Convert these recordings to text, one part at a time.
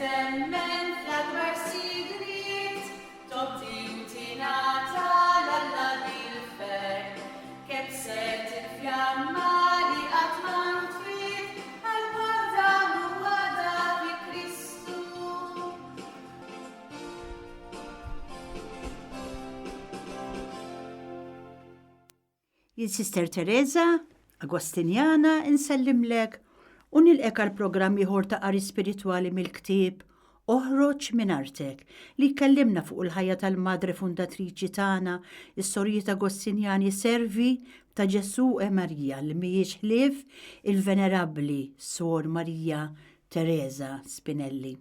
temmen fl-akbar sigrit, tobti u tingħata l-Alla bil-fer, kebset il-fjamma li qatt ma ntfiet, għal-għada u għada fi Kristu. Jien Sister Teresa Agostinjana insellimlek u nilqek għall-programm ieħor ta' qari spiritwali mill-ktieb Oħroġ minn artek li jkellimna fuq il-ħajja tal-madre fundatriċi tagħna, is-Sorjiet Agostinjani Servi ta' Ġesu e Marija li mhijiex ħlief il-venerabbli Sor Marija Teresa Spinelli.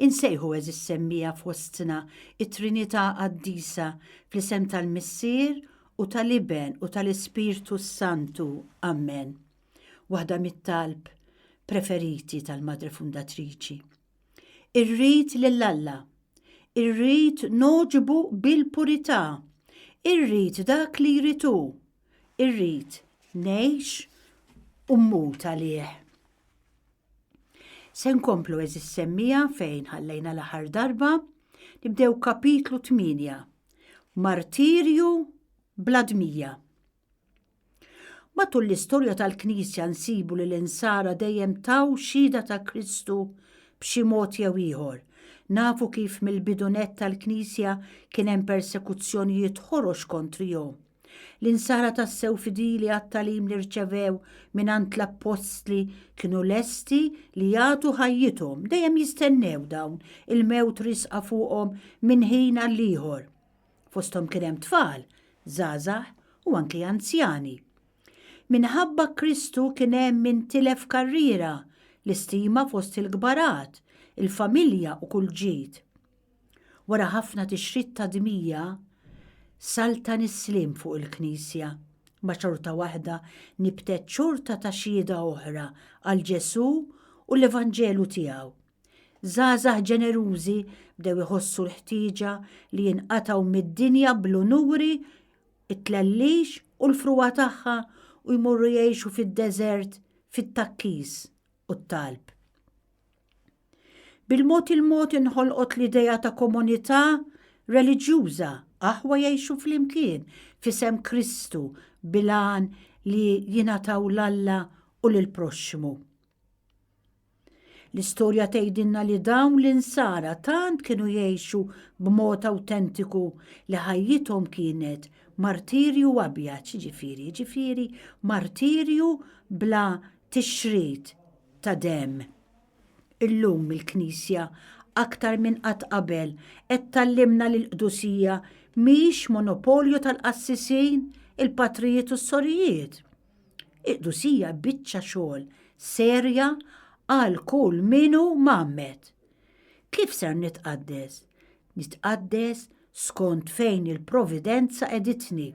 Insejħu eżis semmija f'wostna it-Trinità Qaddisa fl-isem tal-Missier u tal-Iben u tal-Ispirtu Santu. Amen. Waħda mit-talb preferiti tal-Madre Fundatriċi. Irrid lill-Alla, irrid noġbu bil-purità, irrid dak li jritu, irrid ngħix u mmut għalih. Se nkomplu eżis semmija fejn ħallejna l-aħħar darba, nibdew kapitlu 8, Martirju bl-Admija. Matul l-istorja tal-Knisja nsibu li l-insara dejjem taw xhieda ta' Kristu b'xi mod jew ieħor. Nafu kif mill-bidunet tal-Knisja kien hemm persekuzzjonijiet ħorox kontrihom. L-insara tassew fidili għat-talim li rċevew mingħand l-Apostli kienu lesti li jagħtu ħajjithom, dejjem jistennew dawn il-mewt risqa fuqhom minn ħin għal ieħor. Fosthom kien hemm tfal, żgħażagħ u anki anzjani. Minħabba Kristu kien hemm min tilef karriera, l-istima fost il-kbarat, il-familja u kull ġid. Wara ħafna tixrid ta' dmija, salta nislim fuq il-Knisja, ma' xorta waħda nibtet xorta ta' xhieda oħra għal Ġesu u l-Evanġelu tiegħu. Żgħażagħ ġenerużi bdew iħossu l-ħtieġa li jinqatgħu mid-dinja bl-unuri, it-tlellix u l-fruwa tagħha u jmorru jgħixu fid-deżert, fit-takkis u t-talb. Bil-mod il-mod inħolqot l-idea ta' komunità reliġjuża aħwa jgħixu flimkien f'isem Kristu bilan li jingħataw l-Alla u lill-proxmu. L-istorja tgħidilna li dawn l-insara tant kienu jgħixu b'mod awtentiku li ħajjithom kienet martirju abjad, ġifieri martirju bla tixrid ta' demm. Illum il-Knisja aktar minn qatt qabel qed tallimna li l-Qdusija mhix monopolju tal-qassisin, il-patrijiet u s-sorijiet. Il-Qdusija biċċa xogħol serja għal kull minu mammet. Kif ser nitqaddes? Nitqaddes skont fejn il-providenza editni.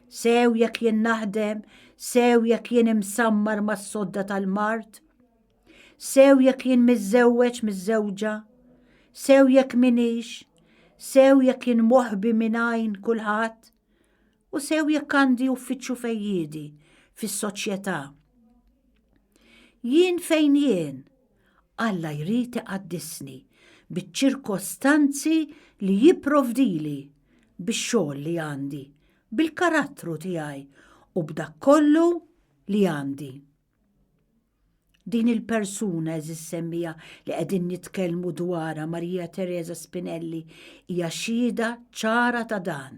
Sew jekk jien naħdem, sew jekk jien imsammar mas-sodda tal-mart, sew jekk jien miż-żewġa, sew jekk minix, sew jekk jien moħbi minn għajn kulħadd, u sew jekk għandi uffiċċju fejjiedi fis-soċjetà. Jien fejn jien, Alla jrid iqaddisni biċ-ċirkostanzi li jipprovdili bix-xogħol li għandi, bil-karattru tiegħi u b'dak kollu li għandi. Din il-persuna eżis semmija li qegħdin nitkellmu dwarha Marija Teresa Spinelli hija xhieda ċara ta' dan.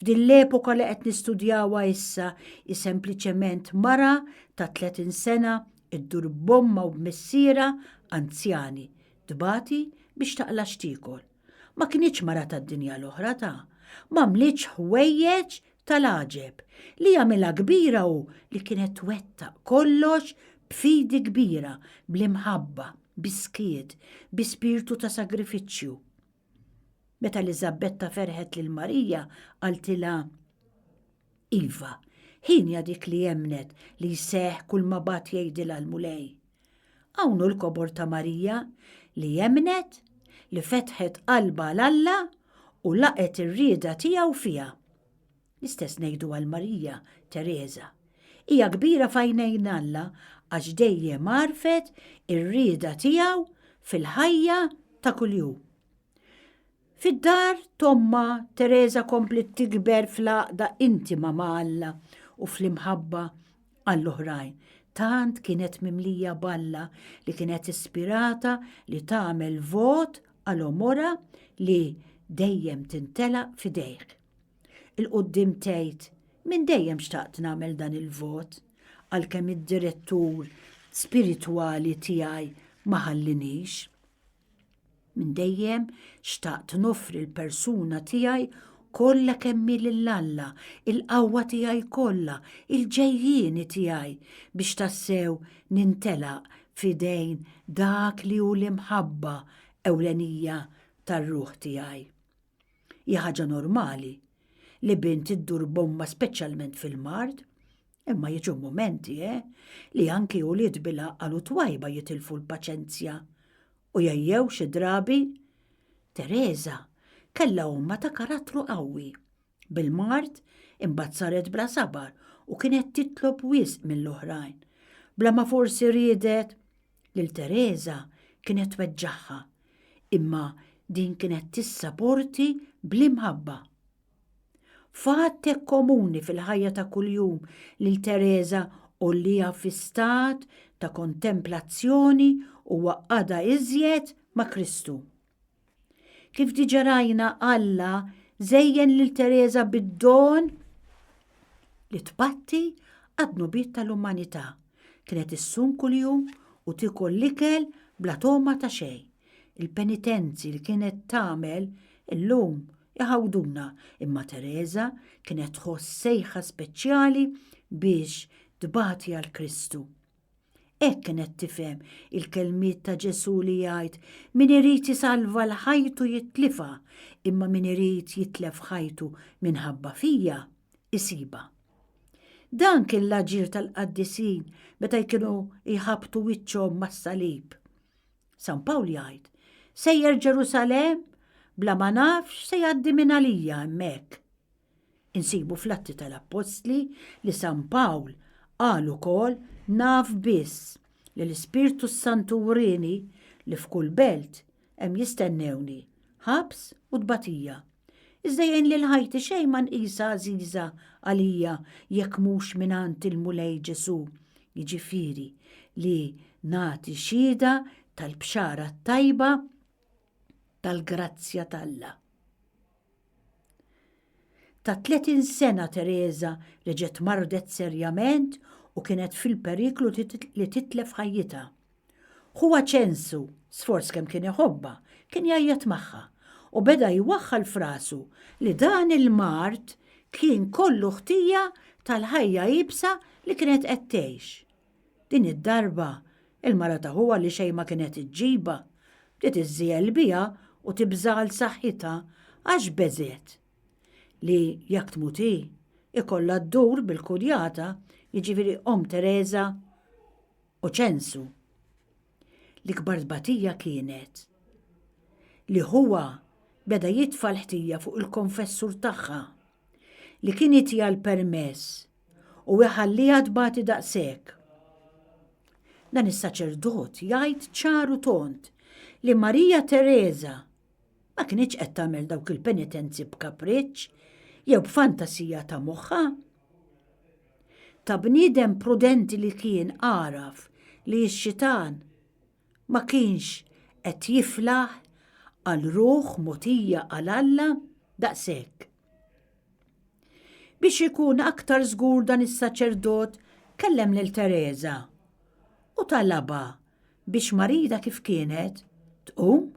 F'din l-epoka li qed nistudjawha issa hi sempliċement mara ta' 30 sena iddur bomma u b'missiera anzjani, dbati biex taqla xtikol. Ma kienx mara tad-dinja l-oħra ma mlitx ħwejjeġ tal-aġeb li jagħmilha kbira u li kienet twettaq kollox b'fidi kbira, bl-imħabba, biskiet, bispirtu ta' sagrifiċċju. Meta Eliżabetta ferħet lil Marija qaltilha Iva, ħinja dik li jemnet li jseħ kull ma bat jgħidilha l-mulej. Hawn l-kobor ta' Marija li jemnet li fetħet qalba l-Alla u laqet ir-rieda tiegħu fiha. L-istess ngħidu għal Marija Teresa. Hija kbira f'għajnejn Alla għax dejjem għarfet ir-rieda tiegħu fil-ħajja ta' kuljum. Fid-dar Tomma Teresa komplet tikber fl-għaqda intima ma' Alla u fl-imħabba għall-oħrajn. Tant kienet mimlija balla li kienet ispirata li tagħmel vot għal-omora li dejjem tintela fidejh. Il-qoddim tgħid min dejjem xtaqt nagħmel dan il-vot għalkemm id-direttur spiritwali tiegħi ma ħallinix. Min dejjem xtaqt nofri l-persuna tiegħi kollha kemmi lill-Alla, il-qawwa tiegħi kollha, il-ġejjieni tiegħi biex tassew nintelaq fidejn dak li hu l-imħabba ewlenija tar-ruħ tiegħi. Hija ħaġa normali li bint iddur bomma speċjalment fil-mard, imma jiġu momenti li anki ulied bil-għaqal u twajba jitilfu l-paċenzja u jajjew xi drabi. Teresa kella umma ta' karattru qawwi. Bil-mard imbagħad saret bla sabar u kienet titlob wisq mill-oħrajn. Bla ma forsi riedet lil Teresa kienet tweġġaħħa, imma din kienet tissapporti bl-imħabba. Fattek komuni fil-ħajja ta' kuljum lil Teresa u li fi stat ta' kontemplazzjoni u waqqada iżjed ma' Kristu. Kif diġà rajna Alla żejjen lil Teresa bid-don li tbatti għad-nubiet tal-umanità. Kienet issum kuljum u tikol l-ikel bla toma ta' xejn. Il-penitenzi li kienet tagħmel illum jaħawduna, imma Teresa kienet tħoss sejħa speċjali biex tbati għal Kristu. Hekk kienet tifhem il-kelmiet ta' Ġesu li jgħid min irid isalva l-ħajtu jitlifa, imma min irid jitlef ħajtu minħabba fija isiba. Dan kien l-aġir tal-qaddisin meta jkienu jħabtu wiċċhom mas-salib. San Pawl jgħid, sejjer Ġerusalem bla ma nafx se jgħaddi minn għalija hemmhekk. Insibu fl-Atti tal-Apostli li San Pawl qal ukoll naf biss li l-Ispirtu Santu wurini li f'kull belt hemm jistennewni ħabs u tbatija. Iżda jgħin li l-ħajti xejn ma nqisha għażiża għalija jekk mhux mingħand il-Mulej Ġesu, jiġifieri li nagħti xhieda tal-bxara tajba tal-grazzja t'Alla. Ta' 30 sena Teresa reġgħet mardet serjament u kienet fil-periklu li titlef ħajjitha. Huwa ċensu, sforz kemm kien iħobba, kien jgħajjat magħha u beda jwaħħal f'rasu li dan il-mart kien kollu ħtija tal-ħajja jibsa li kienet qed tgħix. Din id-darba il-mara ta' huwa li xejn ma kienet iġġiba, bdiet iżżiel biha u tibżal saħħitha għax beżiet li jekk tmuti ikollha ddur bil-kudjata, jiġifieri Teresa u ċensu. L-ikbar tbatija kienet li huwa beda jitfa' l-ħtija fuq il-konfessur tagħha li kien jitija l-permess u iħalliha tbati daqshekk. Dan is-saċerdot jgħid ċaru tont li Marija Teresa ma kienx qed tagħmel dawk il-penitenzi b'kapriċċ jew b'fantasija ta' moħħa. Ta' bniedem prudenti li kien għaraf li x-xitan ma kienx qed jiflaħ għal ruħ mogħtija għal Alla daqshekk. Biex ikun aktar żgur dan is-saċerdot kellem lil Teresa u talaba biex marida kif kienet tqum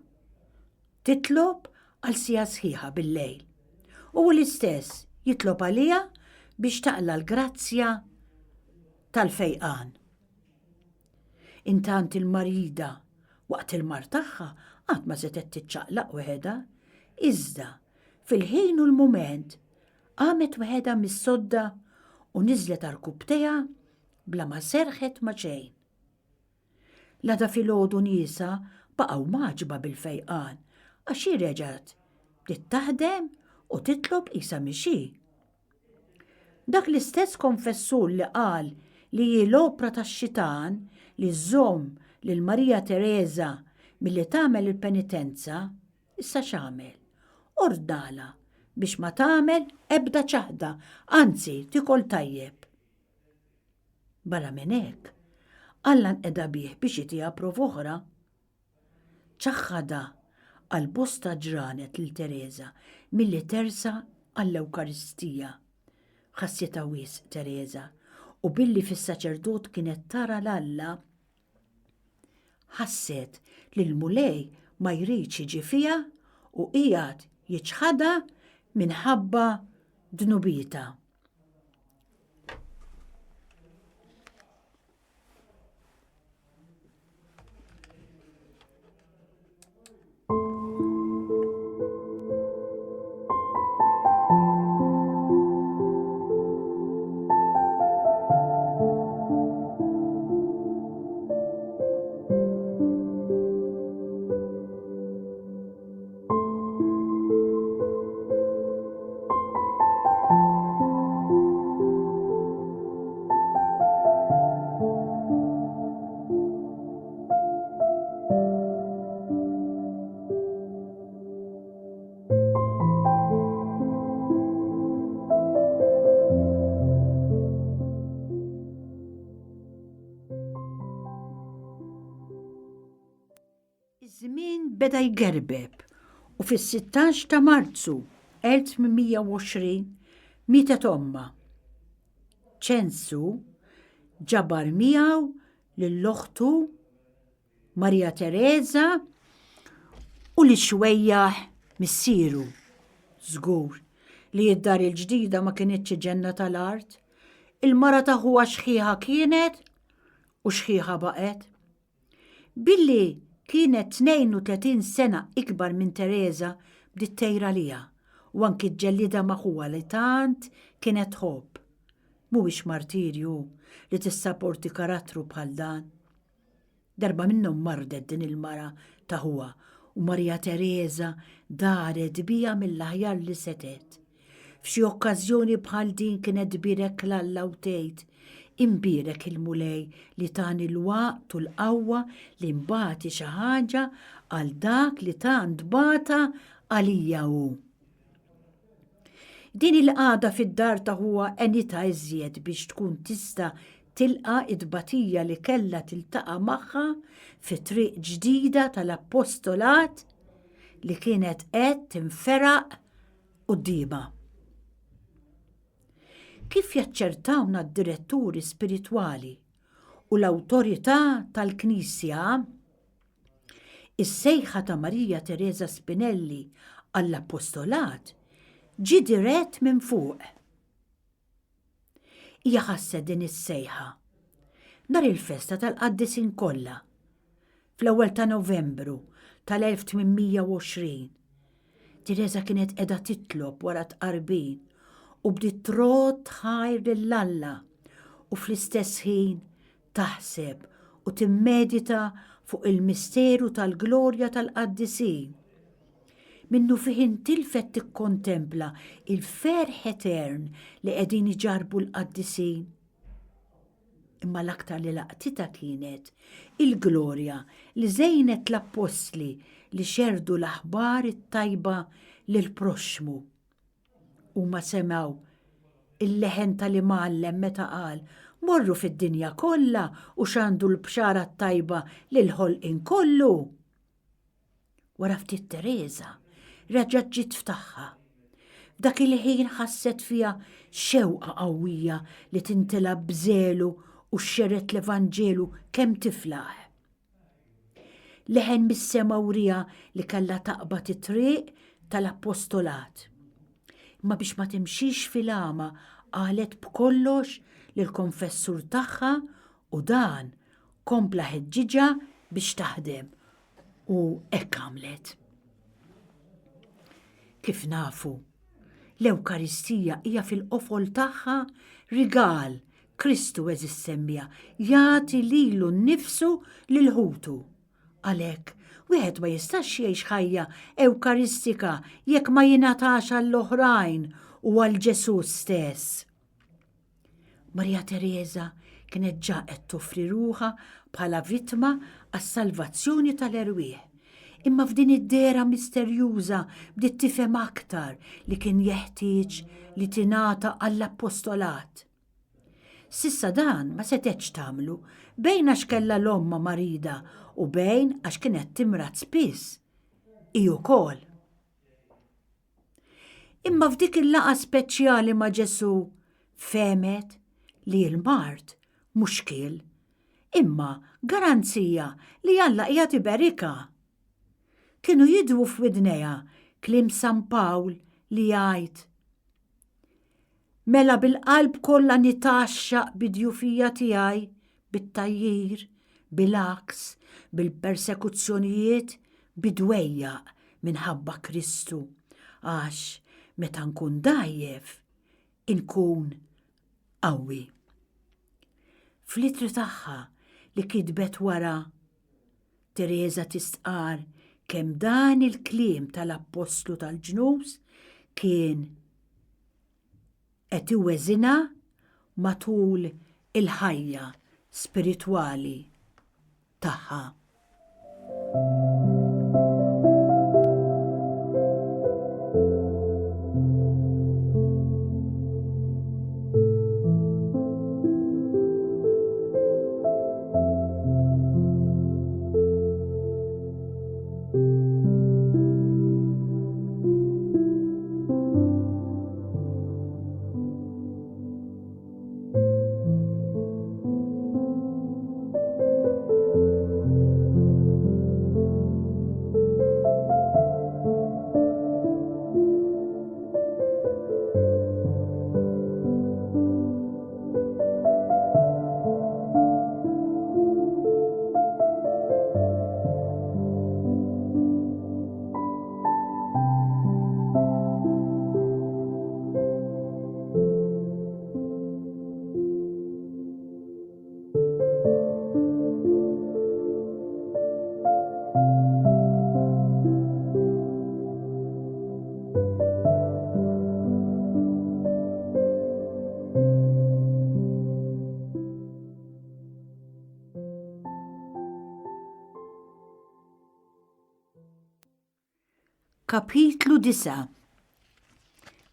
titlob għal sija sħiħa bil-lejl u l-istess jitlob għalija biex taqla l-grazzja tal-fejqan. Intant il-marida waqt il-mar tagħha qatt ma setet tiċċaqlaq weħeda, iżda fil-ħin u l-mument qamet weħeda mis-sodda u niżlet għall-kubteja bla ma serħet ma' xejn. Lada filgħodu niesa baqgħu maġba bil-fejqan għax hi reġgħet bdiet taħdem u titlob qisha mixi. Dak l-istess konfessur li qal li hi l-opra tax-xitan li żżomm lil Marija Teresa milli tagħmel il-penitenza, issa x'għamel? Ordnala biex ma tagħmel ebda ċaħda, anzi tikol tajjeb. Barra minn hekk, Alla nqeda bih biex jitija prov oħra. ċaħħada għal bosta ġranet lil Teresa milli tersa għall-Ewkaristija. Ħassieta wisq Teresa u billi fis-saċerdot kienet tara l-Alla ħasset li l-mulej ma jridx jiġi fiha u qiegħed jiċħadha minħabba dnubita. Iż-żmien beda jgerbeb u fis-16 ta' Marzu 1820 mietet omma. ċensu ġabar miegħu lill-oħtu Marija Teresa u li xwejjaħ missieru. Żgur li d-dar il-ġdida ma kienitx ġenna tal-art, il-mara ta' huwa xħiħa kienet u xħiħa baqet. Billi kienet 32 sena ikbar minn Teresa bdiet tejra liha u anki ġellida magħha li tant kienet ħobb. Mhuwiex martirju li tissapporti karattru bħal dan. Darba minnhom mardet din il-mara ta' huwa u Marija Teresa daret bija mill-aħjar li setet. F'xi okkażjoni bħal din kienet birek l-Alla u tgħid imbirek il-mulej li tani l-waqt u l-qawwa li mbagħti xi ħaġa għal dak li tant bata għalija hu. Din il-qagħda fid-dar ta' huwa enita iżjed biex tkun tista' tilqa' id-batija li kellha tiltaqa' magħha fi triq ġdida tal-appostolat li kienet qed tinferaq qudiemha. Kif jaċċertawna d-diretturi spiritwali u l-awtorità tal-Knisja, is-sejħa ta' Marija Teresa Spinelli għall-appostolat ġie dirett minn fuq. Hija ħasset din is-sejħa nhar il-festa tal-Qaddisin kollha fl-ewwel ta' Novembru tal-1820. Teresa kienet qiegħda titlob wara tqarbin u bdiet trod tħajr lill-Alla u fl-istess ħin taħseb u timmedita fuq il-misteru tal-glorja tal-qaddisin. Minnu fih intilfet tikkontempla il-ferħ etern li qegħdin iġarbu l-qaddisin. Imma l-aktar li laqtita kienet il-glorja li żejnet l-apostli li xerdu l-aħbar it-tajba lill-proxmu. U ma semaw il-leħen tal-imgħallem meta qal morru fid-dinja kollha u xandu l-bxara tajba lil-ħolqien kollu. Wara ftit Teresa reġgħet ġiet ftaħħa. Dak il-ħin ħasset fiha xewqa qawwija li tintilab bżelu u xxeret l-Evanġelu kemm tiflaħ. Leħen mis-sema wrija li kellha taqbad it-triq tal-appostolat. Ma biex ma timxix fil-għama qalet b'kollox lill-konfessur tagħha u dan kompla ħeġġiġha biex taħdem u hekk għamlet. Kif nafu, l-Ewkaristija hija fil-qofol tagħha rigal Kristu eżis semmija jagħti lilu nnifsu lil ħutu. Għalhekk wieħed ma jistax jgħix ħajja ewkaristika jekk ma jingħatax għall-oħrajn u għal Ġesus stess. Marija Teresa kienet ġa qed toffri ruħha bħala vittma għas-salvazzjoni tal-erwieħ. Imma f'din id-dera misterjuża bdiet tifhem aktar li kien jeħtieġ li tingħata għall-appostolat. Sissa dan ma setgħetx tagħmlu bejn għax kellha l-omma marida u bejn għax kienet timrat spiss. Hi wkoll. Imma f'dik il-laqa speċjali ma' Ġesu femet li l-mart mhux kiel, imma garanzija li Alla qiegħed iberika. Kienu jidwu f'widnejha kliem San Pawl li jgħid: mela bil-qalb kollha nitaxxaq bid-djufija tiegħi, bit-tajjir, bil-aks, bil-persekuzzjonijiet, bidwejjaq minħabba Kristu, għax meta nkun dajjef inkun qawwi. Fl-ittri tagħha li kitbet wara, Teresa tistqar kemm dan il-kliem tal-Apostlu tal-Ġnus kien qed iweżinha matul il-ħajja spiritwali tagħha. Kapitlu 9.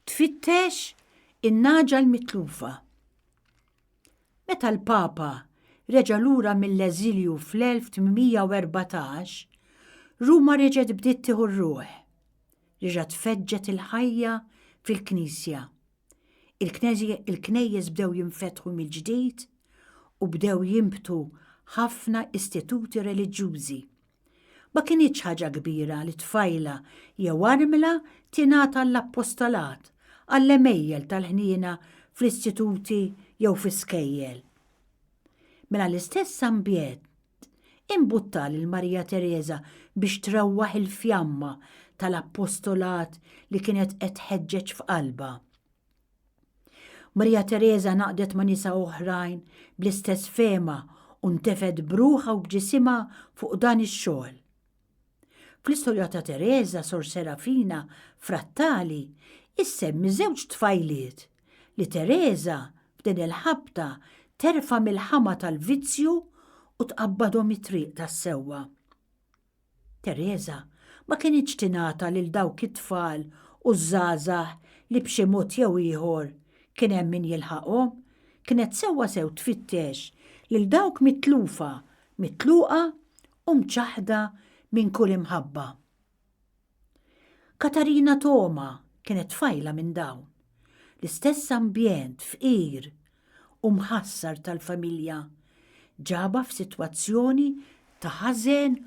Tfittex in-naġa l-mitlufa. Meta l-Papa reġa' lura mill-eżilju fl-1814, Ruma reġgħet bdiet tieħu r-ruħ. Reġgħet tfeġġet il-ħajja fil-Knisja. Il-knejjes bdew jinfetħu mill-ġdid u bdew jimbtu ħafna istituti reliġjużi. Ma kienitx ħaġa kbira li tfajla jew armla tingħata l-appostolat għall-emejjel tal-ħniena fl-istituti jew fl-iskejjel. Mela l-istess ambjent imbutta lil Marija Teresa biex trawwaħ il-fjamma tal-appostolat li kienet qed tħeġġeġ f'qalbha. Marija Teresa naqdet ma' nisa oħrajn bl-istess fema u ntefed bruħha u bġisimha fuq dan ix-xogħol. Fl-istorja ta' Teresa, Sor Serafina Frattali, issemmi żewġ tfajliet li Teresa f'din il-ħabta terfa' mill-ħama tal-vizzju u tqabbadhom it-triq tas-sewwa. Teresa ma kienitx tingħata lil dawk it-tfal u żgħażagħ li b'xi mod jew ieħor kien hemm min jilħaqhom, kienet sewwa sew tfittex lil dawk mitluqa u mċaħda minn kull imħabba. Katarina Toma kienet tfajla minn dawn. L-istess ambjent fqir u mħassar tal-familja ġaba f'sitwazzjoni ta' ħażen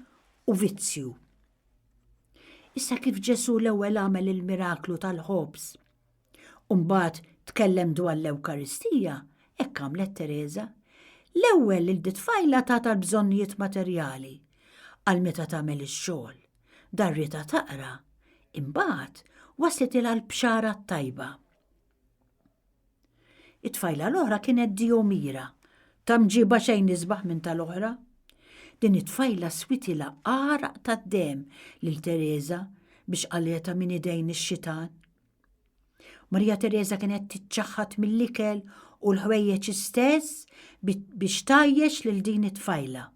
u vizzju. Issa kif Ġesu l-ewwel għamel il-miraklu tal-ħobs u mbagħad tkellem dwar l-Ewkaristija, hekk għamlet Teresa, l-ewwel lil tfajla tagħta l-bżonnijiet materjali għal meta tagħmel ix-xogħol, darrita taqra, imbagħad waslet ilha l-bxara tajba. It-tfajla l-oħra kienet Diomira, ta' mġiba xejn nisbaħ minn tal-oħra. Din it-tfajla switila għaraq tad-dem lil Teresa biex qaleta minn idejn ix-xitan. Marija Teresa kienet titċaħħad mill-ikel u l-ħwejjeġ istess biex tajjex lil din it-tfajla.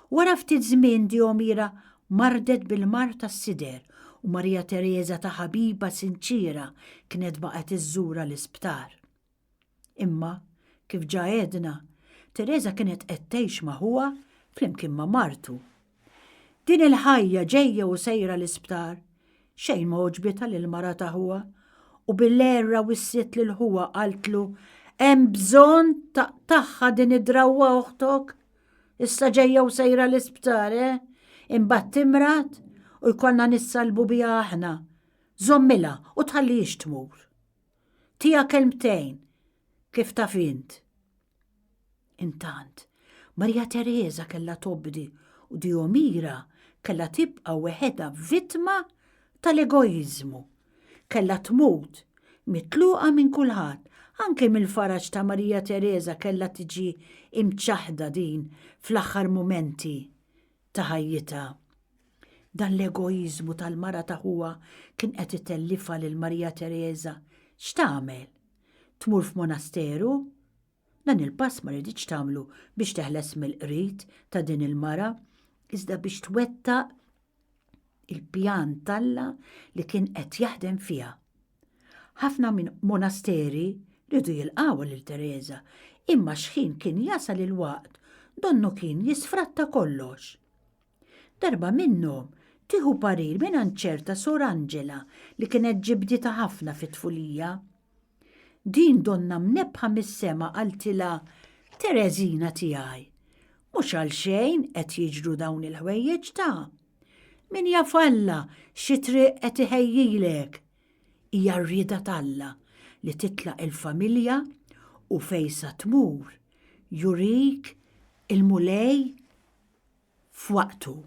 Wara ftit żmien Diomira mardet bil-mar tas-sider u Marija Teresa ta' ħabiba sinċira kienet baqgħet iżżura l-isptar. Imma, kif ġa għedna, Teresa kienet qed tgħix ma' huwa flimkien ma' martu. Din il-ħajja ġejja u sejra l-isptar, xejn ma oġbita lil-mara ta' huwa u bil-erra wissiet lil huwa qaltlu hemm bżonn taqtaħħa din id-drawwa uħtok? Issa ġejja u sejra l-isptar, imbagħad timrat u jkollna nissalbu biha aħna. Żommilha u tħallix tmur. Tija kelmtejn kif taf int. Intant, Marija Teresa kellha tobdi u Diomira kellha tibqa' weħedha vittma tal-egoizmu. Kellha tmut mitluqa minn kulħadd, anke mill-faraġ ta' Marija Teresa kellha tiġi imċaħda din fl-aħħar mumenti ta' ħajjitha. Dan l-egoizmu tal-mara ta' huwa kien qed itellifha lil Marija Teresa. X'tagħmel? Tmur f'monasteru? Dan il-pass ma rriditx tagħmlu biex teħles mill-qrid ta' din il-mara, iżda biex twettaq il-pjan talla li kien qed jaħdem fiha. Ħafna minn monasteri ridu jilqgħu lil Teresa, imma x'ħin kien jasal il-waqt donnu kien jisfratta kollox. Darba minnhom tieħu parir minn ċerta Sor Angela li kienet ġibdita ħafna fit-tfulija. Din donna mnebħa mis-sema qaltilha Teresina tiegħi. Mhux għal xejn qed jiġru dawn il-ħwejjeġ ta'. Min jafalla xi triq qed iħejjilek. Hija rrieda talla li titlaq il-familja u fejsa tmur jurik il-mulej f'waqtu.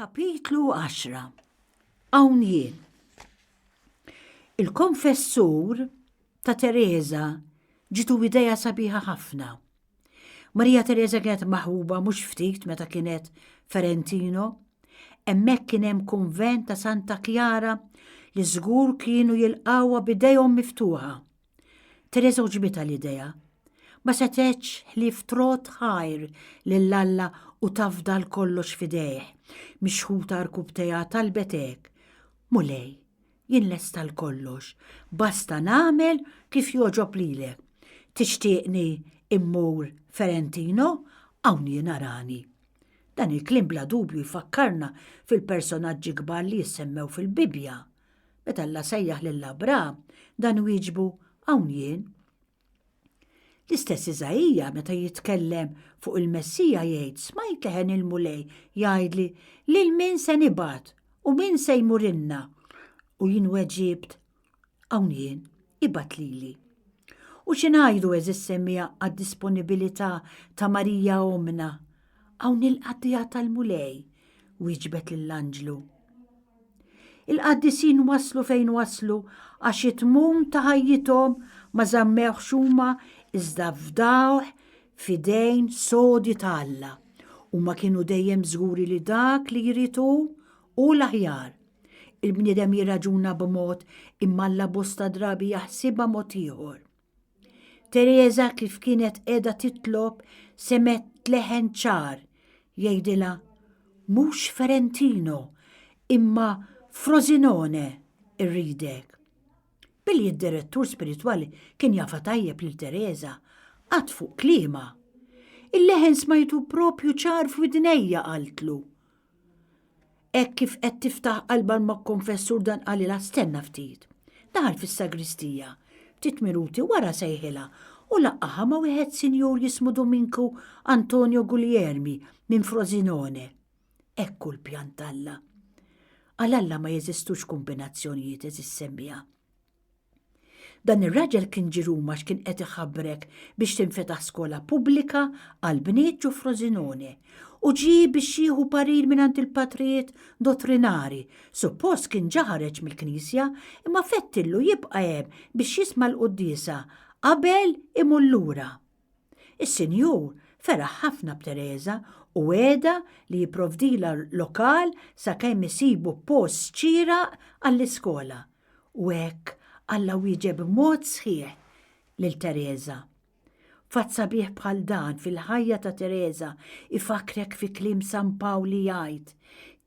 Kapitlu 10. Hawn jien. Il-konfessur ta' Teresa ġitu ideja sabiħa ħafna. Marija Teresa kienet maħbuba mhux ftit meta kienet Ferentino, hemmhekk kien hemm kunvent ta' Santa Chiara li żgur kienu jilqawha b'idejhom miftuħa. Teresa uġbitha l-idea. Ma setgħetx ħlief trot ħajr lill-Alla u tafdal kollox fidejh, mixħuta rkub tejha talbetek. Mulej, jien lesta l-kollox, basta nagħmel kif joġob lilek. Tixtieqni immur Ferentino, hawn jien arani. Dan il-klim bla dubju jfakkarna fil-personaġġi kbar li jissemmew fil-Bibja. Meta Alla sejjaħ lill-Abra, dan wieġbu hawn jien. L-istess Iżajija meta jitkellem fuq il-Messija jgħid smajt leħen il-mulej jgħidli lil min se nibgħat u min se jmurinna u jien weġibt hawn jien ibgħat lili. U x'ingħidu eżis semmija għad-disponibilità ta' Marija Omna hawn il-qaddija tal-mulej wieġbet lill-Anġlu. Il-qaddisin waslu fejn waslu għax it-tmum ta' ħajjithom ma żammewx huma iżda fdawh fidejn sodi ta' Alla u ma kienu dejjem żguri li dak li jritu u l-aħjar. Il-bniedem jirraġuna b'mod imma Alla bosta drabi jaħsibha mod ieħor. Teresa kif kienet qiegħda titlob semet leħen ċar jgħidilha mhux Ferentino imma Frosinone irridek. Billi d-direttur spiritwali kien jafa tajjeb lil Teresa qatt fuq kliema. Il-leħen smajtu propju ċar f'widnejja qaltlu. Hekk kif qed tiftaħ qalba mal-konfessur dan qalilha stenna ftit. Daħal fis-sagristija, ftit minuti wara sejħilha u laqqaha ma' wieħed sinjur jismu Dominku Antonio Guglielmi minn Frosinone. Ekku l-pjan talla. Għal-Alla ma jeżistux kombinazzjonijiet eżis semmija. Dan ir-raġel kien ġiruma x'kien qed iħabbrek biex tinfetaħ skola pubblika għal bniet ġu Frosinone u ġie biex jieħu parir mingħand il-patrijiet dottrinari. Suppost kien ġaħareġ mill-Knisja imma fettillu jibqa' hemm biex jisma' l-quddiesa qabel imur lura. Is-Sinjur feraħ ħafna b'Teresa u għeda li jipprovdila lokal sakemm isibu post xieraq għall-iskola. U hekk Alla wieġeb mod sħiħ lil Teresa. Fatt sabiħ bħal dan fil-ħajja ta' Teresa ifakrek fi kliem San Pawli jgħid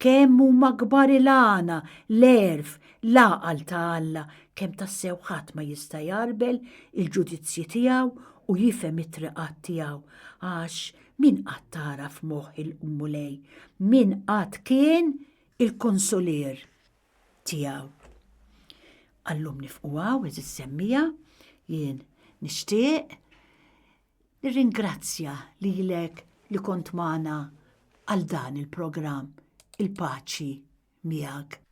kemm huma kbar il-għana, l-erf, l-għaqal ta' Alla, kemm tassew ħadd ma jista' jarbel il-ġudizzji tiegħu u jifhem it-triqat tiegħu għax min qatt tara f'moħħ il-Ummulej, min qatt kien il-konsolier tiegħu. Allum nifquwaw eżis semmija, jien nixtieq nirringrazzja lilek li kont magħna għal dan il-programm il-paċi miegħek.